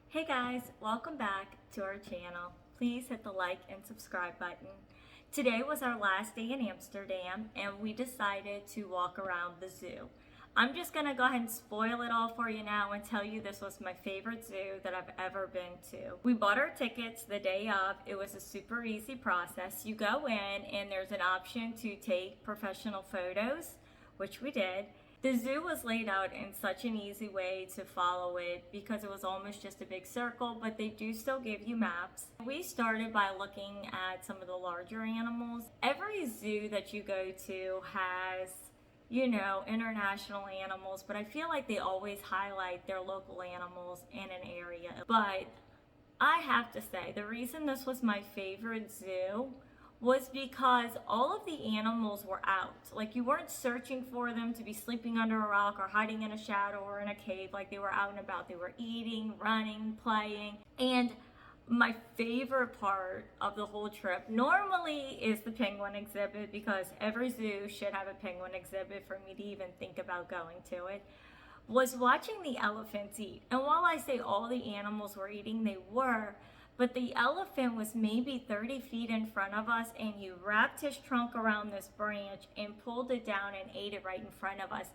Hey guys, welcome back to our channel. Please hit the like and subscribe button. Today was our last day in Amsterdam and we decided to walk around the zoo. I'm just gonna go ahead and spoil it all for you now and tell you this was my favorite zoo that I've ever been to. We bought our tickets the day of. It was a super easy process. You go in and there's an option to take professional photos, which we did. The zoo was laid out in such an easy way to follow it because it was almost just a big circle, but they do still give you maps. We started by looking at some of the larger animals. Every zoo that you go to has, international animals, but I feel like they always highlight their local animals in an area. But I have to say, the reason this was my favorite zoo was because all of the animals were out. Like, you weren't searching for them to be sleeping under a rock or hiding in a shadow or in a cave. Like, they were out and about. They were eating, running, playing. And my favorite part of the whole trip normally is the penguin exhibit, because every zoo should have a penguin exhibit for me to even think about going to it, was watching the elephants eat. And while I say all the animals were eating, they were, but the elephant was maybe 30 feet in front of us, and he wrapped his trunk around this branch and pulled it down and ate it right in front of us.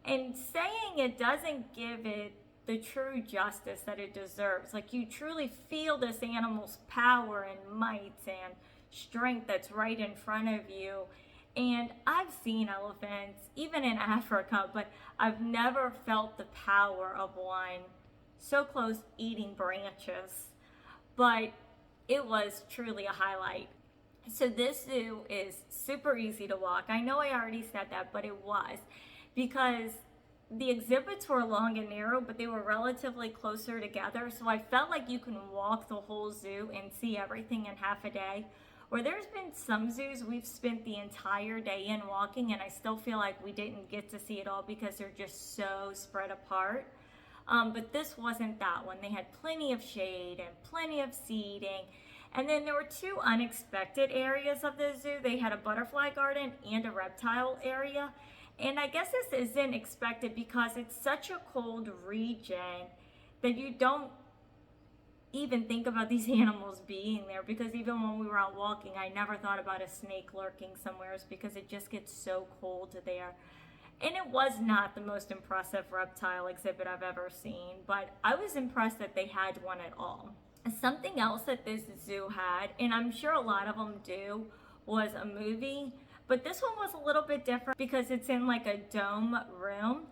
And saying it doesn't give it the true justice that it deserves. Like, you truly feel this animal's power and might and strength that's right in front of you. And I've seen elephants, even in Africa, but I've never felt the power of one so close eating branches. But it was truly a highlight. So this zoo is super easy to walk. I know I already said that, but it was, because the exhibits were long and narrow, but they were relatively closer together. So I felt like you can walk the whole zoo and see everything in half a day. Where there's been some zoos we've spent the entire day in walking, and I still feel like we didn't get to see it all because they're just so spread apart. But this wasn't that one. They had plenty of shade and plenty of seating. And then there were two unexpected areas of the zoo. They had a butterfly garden and a reptile area. And I guess this isn't expected because it's such a cold region that you don't even think about these animals being there, because even when we were out walking, I never thought about a snake lurking somewhere, because it just gets so cold there. And it was not the most impressive reptile exhibit I've ever seen, but I was impressed that they had one at all. Something else that this zoo had, and I'm sure a lot of them do, was a movie, but this one was a little bit different because it's in like a dome room,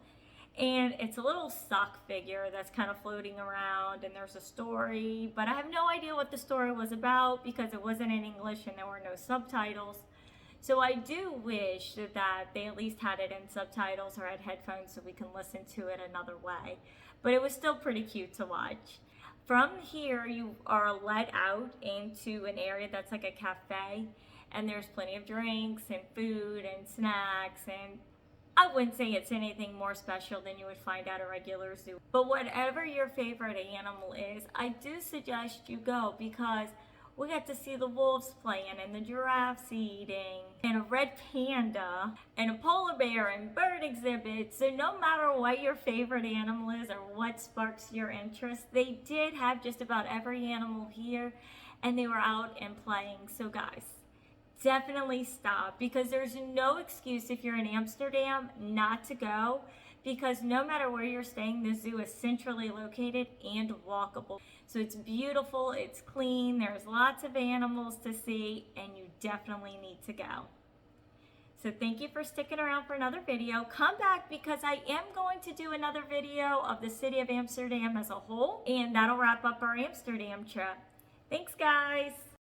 and it's a little sock figure that's kind of floating around, and there's a story, but I have no idea what the story was about because it wasn't in English and there were no subtitles. So I do wish that they at least had it in subtitles or had headphones so we can listen to it another way. But it was still pretty cute to watch. From here, you are led out into an area that's like a cafe, and there's plenty of drinks and food and snacks, and I wouldn't say it's anything more special than you would find at a regular zoo. But whatever your favorite animal is, I do suggest you go, because we got to see the wolves playing and the giraffes eating and a red panda and a polar bear and bird exhibits. So no matter what your favorite animal is or what sparks your interest, they did have just about every animal here, and they were out and playing. So guys, definitely stop, because there's no excuse if you're in Amsterdam not to go, because no matter where you're staying, the zoo is centrally located and walkable. So it's beautiful, it's clean, there's lots of animals to see, and you definitely need to go. So thank you for sticking around for another video. Come back, because I am going to do another video of the city of Amsterdam as a whole, and that'll wrap up our Amsterdam trip. Thanks, guys.